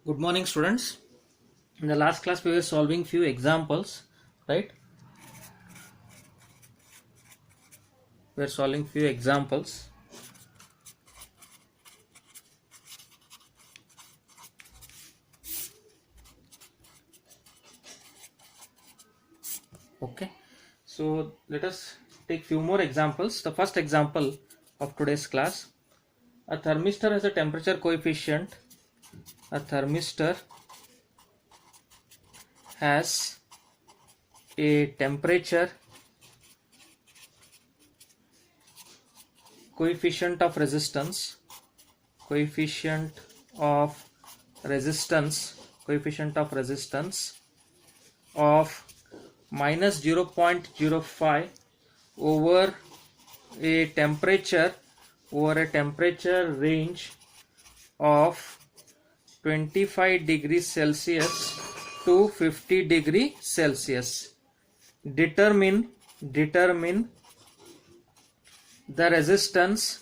Good morning, students. In the last class we were solving few examples, right? We are solving few examples. Okay, so let us take few more examples. The first example of today's class: a thermistor has a temperature coefficient. A thermistor has a temperature coefficient of resistance. Coefficient of resistance. Coefficient of resistance of minus 0.05 over a temperature range of 25 degrees Celsius to 50 degrees Celsius. Determine the resistance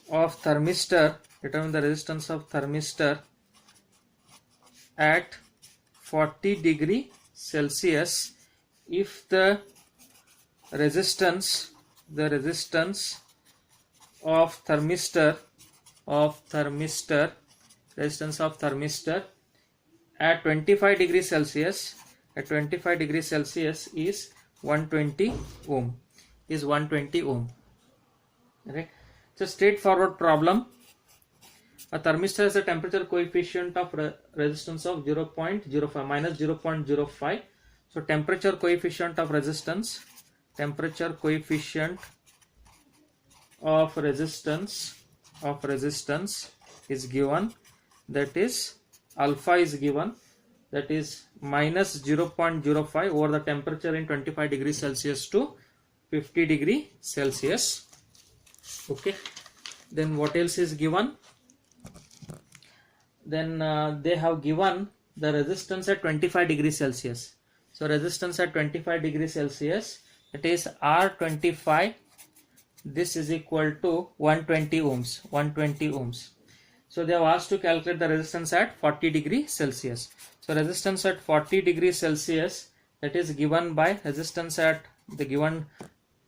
of thermistor at 40 degree Celsius if the resistance of thermistor at 25 degrees Celsius is 120 ohm. Right? It's a straightforward problem. A thermistor has a temperature coefficient of resistance of 0.05 minus 0.05. So temperature coefficient of resistance is given, that is alpha is given, that is minus 0.05 over the temperature in 25 degrees Celsius to 50 degrees Celsius. Okay, then what else is given? Then they have given the resistance at 25 degrees Celsius. So resistance at 25 degrees Celsius, it is R25. This is equal to 120 ohms. So they have asked to calculate the resistance at 40 degrees Celsius. So resistance at 40 degrees Celsius, that is given by resistance at the given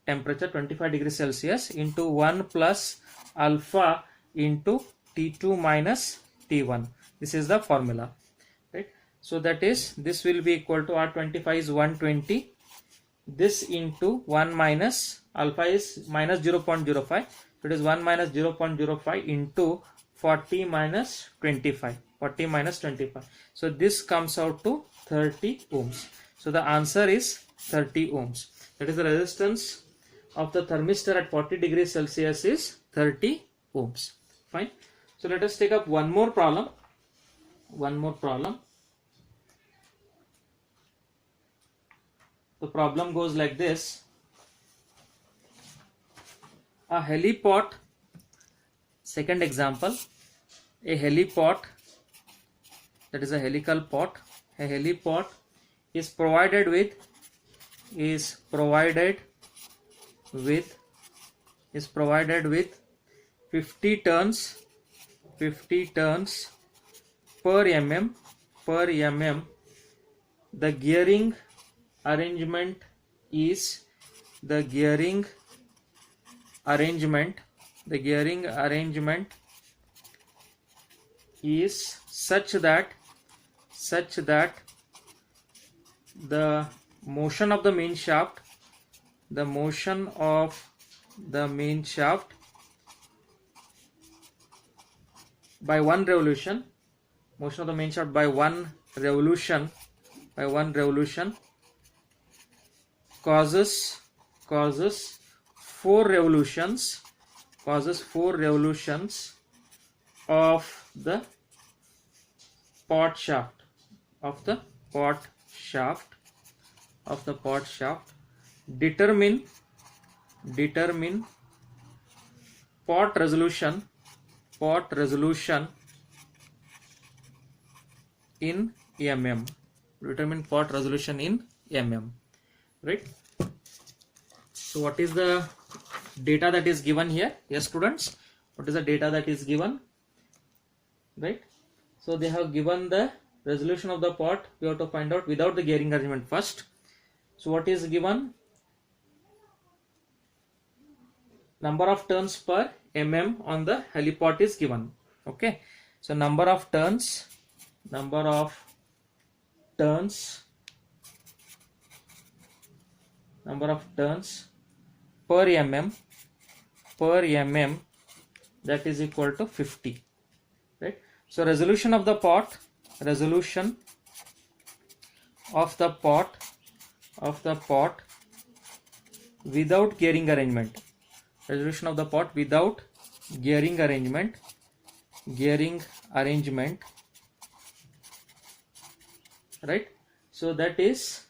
temperature 25 degrees Celsius into 1 plus alpha into T2 minus T1. This is the formula, right? So that is, this will be equal to R25 is 120. This into 1 minus alpha is minus 0.05. So it is 1 minus 0.05 into 40 minus 25. So this comes out to 30 ohms. So the answer is 30 ohms. That is, the resistance of the thermistor at 40 degrees Celsius is 30 ohms. Fine. So let us take up one more problem. The problem goes like this. A heliport, second example, a heliport, that is a helical pot. A heliport is provided with 50 turns per mm. The gearing arrangement is such that the motion of the main shaft by one revolution causes 4 revolutions of the pot shaft Determine pot resolution in mm. Determine pot resolution in mm, right? So what is the data that is given here? Yes, students, what is the data that is given? right? So they have given the resolution of the pot. We have to find out without the gearing arrangement first. So what is given? Number of turns per mm on the heliport is given. Okay, so number of turns per mm, that is equal to 50, right? So resolution of the pot without gearing arrangement, right? So that is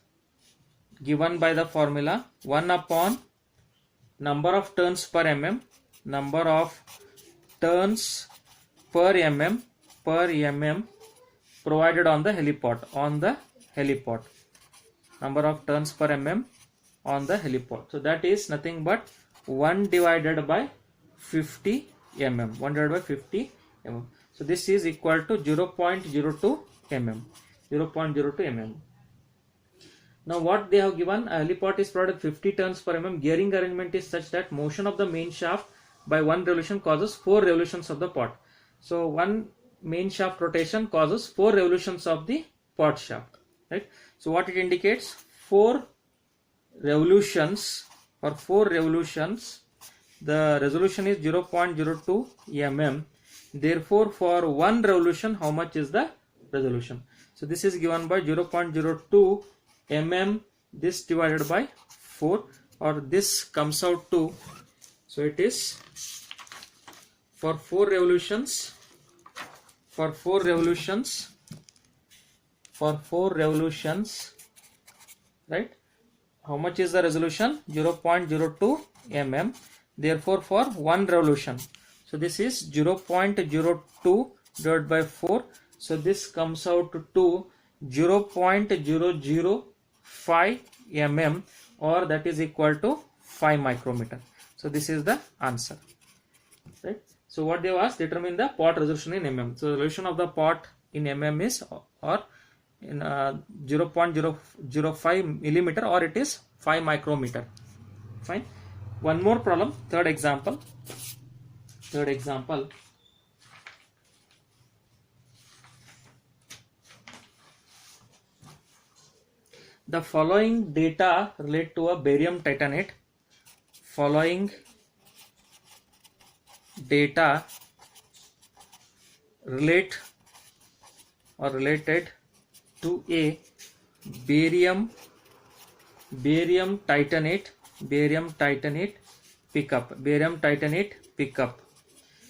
given by the formula 1 upon number of turns per mm, number of turns per mm provided on the heliport, number of turns per mm on the heliport. So that is nothing but 1 divided by 50 mm. So this is equal to 0.02 mm. Now what they have given, a heliport is provided 50 turns per mm. Gearing arrangement is such that motion of the main shaft by one revolution causes 4 revolutions of the pot. So one main shaft rotation causes 4 revolutions of the pot shaft, right? So what it indicates, 4 revolutions, the resolution is 0.02 mm. Therefore for one revolution, how much is the resolution? So this is given by 0.02 mm, this divided by 4, or this comes out to, so it is for 4 revolutions, right? How much is the resolution? 0.02 mm. Therefore for one revolution, so this is 0.02 divided by 4, so this comes out to 0.005 mm, or that is equal to 5 micrometer. So this is the answer, right? So what they have asked, determine the pot resolution in mm. So the resolution of the pot in mm is, or in 0.005 millimeter, or it is 5 micrometer. Fine. One more problem, third example. The following data relate to a barium titanate. Related to a barium titanate pickup.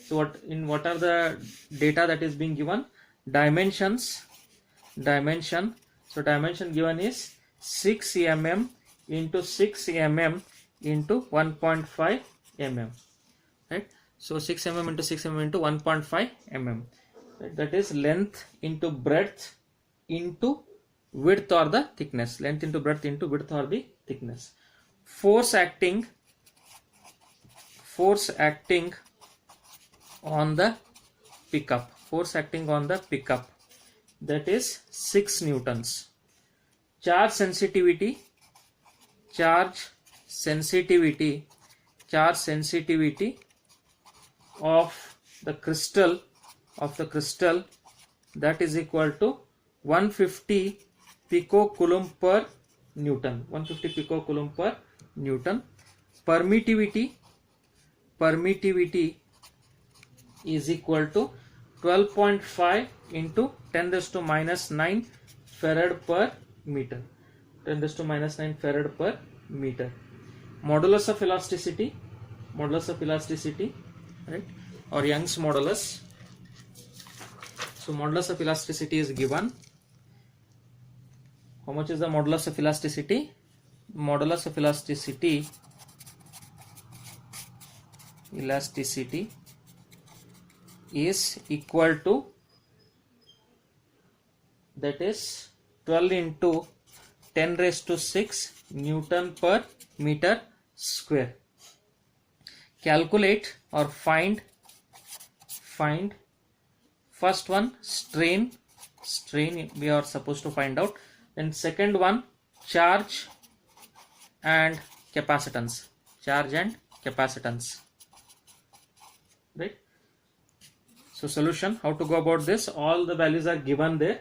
So what are the data that is being given? Dimension. So dimension given is 6 mm into 6 mm into 1.5 mm, right? So 6 mm into 6 mm into 1.5 mm, right? That is length into breadth into width or the thickness. Length into breadth into width or the thickness. Force acting on the pickup. That is 6 newtons. Charge sensitivity of the crystal that is equal to 150 picocoulomb per Newton. Permittivity is equal to 12.5 into 10 raised to minus 9 farad per meter. Modulus of elasticity, right, or Young's modulus. So modulus of elasticity is given. How much is the modulus of elasticity? Modulus of elasticity is equal to, that is 12 into 10 raised to 6 Newton per meter square. Calculate or find first one strain we are supposed to find out. Then second one charge and capacitance, right? So solution, how to go about this? All the values are given there.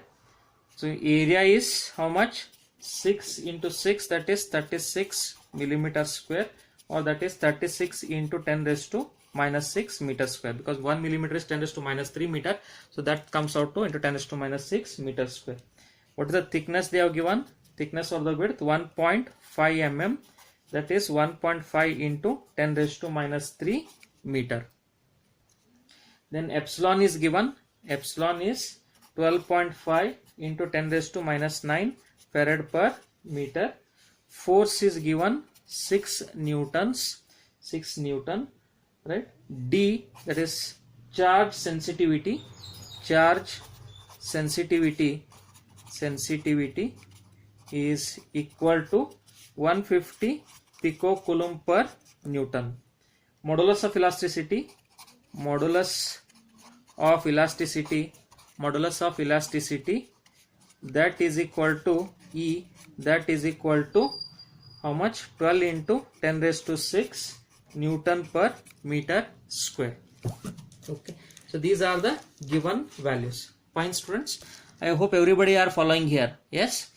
So area is how much? 6 into 6, that is 36 millimeter square, or that is 36 into 10 raised to minus 6 meter square, because 1 millimeter is 10 raised to minus 3 meter. So that comes out to into 10 raised to minus 6 meter square. What is the thickness they have given? Thickness of the width 1.5 mm, that is 1.5 into 10 raised to minus 3 meter. Then epsilon is given. Epsilon is 12.5 into 10 raised to minus 9 farad per meter. Force is given 6 newtons, right? D, that is charge sensitivity is equal to 150 picocoulomb per Newton. Modulus of elasticity, that is equal to E, that is equal to how much? 12 into 10 raised to 6 Newton per meter square. Okay, so these are the given values. Fine students, I hope everybody are following here. Yes.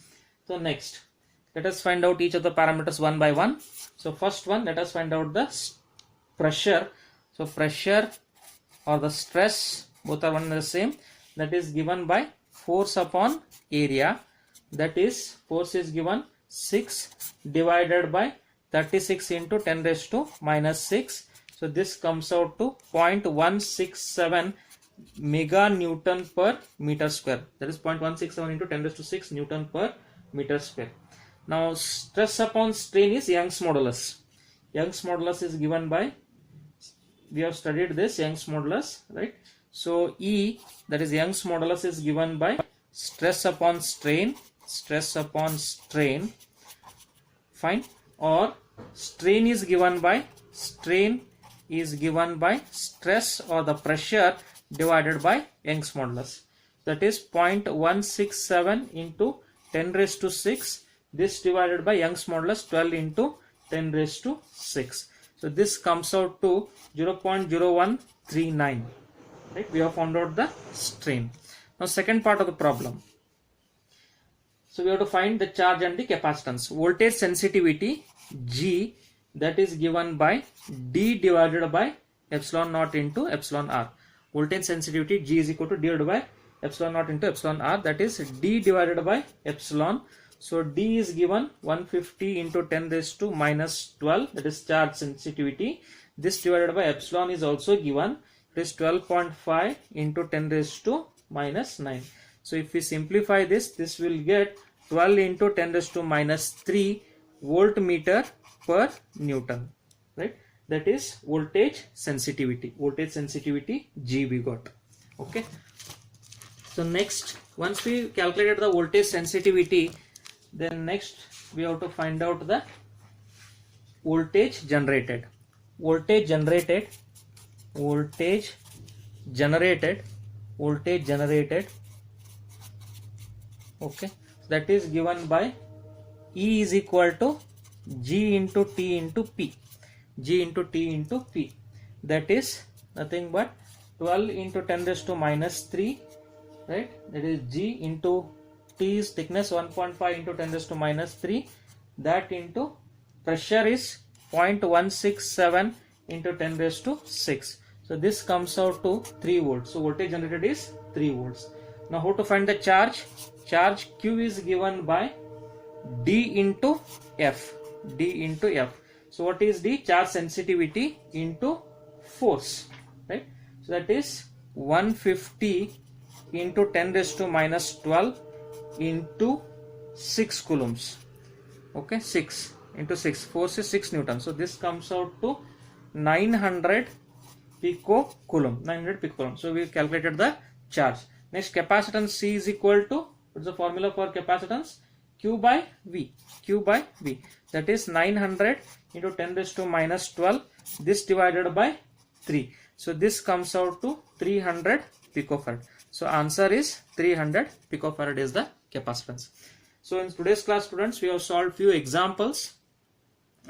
So next, let us find out each of the parameters one by one. So first one, let us find out the pressure. So pressure or the stress, both are one and the same. That is given by force upon area. That is, force is given 6 divided by 36 into 10 raised to minus 6. So this comes out to 0.167 mega Newton per meter square. That is 0.167 into 10 raised to 6 Newton per meter square. Now stress upon strain is Young's modulus. Young's modulus is given by, we have studied this Young's modulus, right? So E, that is Young's modulus, is given by stress upon strain, fine, or strain is given by stress or the pressure divided by Young's modulus. That is 0.167 into 10 raised to 6. This divided by Young's modulus 12 into 10 raised to 6. So this comes out to 0.0139. Right? We have found out the strain. Now second part of the problem. So we have to find the charge and the capacitance. Voltage sensitivity G, that is given by D divided by epsilon naught into epsilon R. Voltage sensitivity G is equal to D divided by epsilon naught into epsilon R, that is D divided by epsilon. So D is given 150 into 10 raised to minus 12, that is charge sensitivity. This divided by epsilon is also given, it is 12.5 into 10 raised to minus 9. So if we simplify this, this will get 12 into 10 raised to minus 3 voltmeter per Newton, right? That is voltage sensitivity G we got. Okay. So next, once we calculated the voltage sensitivity, then next we have to find out the voltage generated. Okay, that is given by E is equal to G into T into P. That is nothing but 12 into 10 raised to minus 3, right? That is G into T is thickness 1.5 into 10 raised to minus 3. That into pressure is 0.167 into 10 raised to 6. So this comes out to 3 volts. So voltage generated is 3 volts. Now how to find the charge? Charge Q is given by D into F. So what is the charge sensitivity into force, right? So that is 150 into 10 raised to minus 12 into 6 coulombs. Okay, 6 into 6, force is 6 Newton. So this comes out to 900 picocoulomb. So we calculated the charge. Next, capacitance C is equal to, what's the formula for capacitance? Q by V. That is 900 into 10 raised to minus 12. This divided by 3. So this comes out to 300 picofarad. So answer is 300 picofarad is the capacitance. So in today's class, students, we have solved few examples.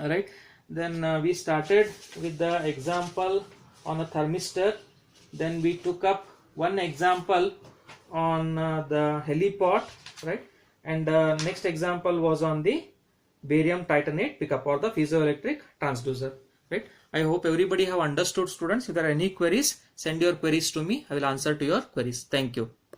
Alright, then we started with the example on a thermistor. Then we took up one example on the heliport, right? And next example was on the barium titanate pickup or the piezoelectric transducer, right? I hope everybody have understood, students. If there are any queries, send your queries to me. I will answer to your queries. Thank you.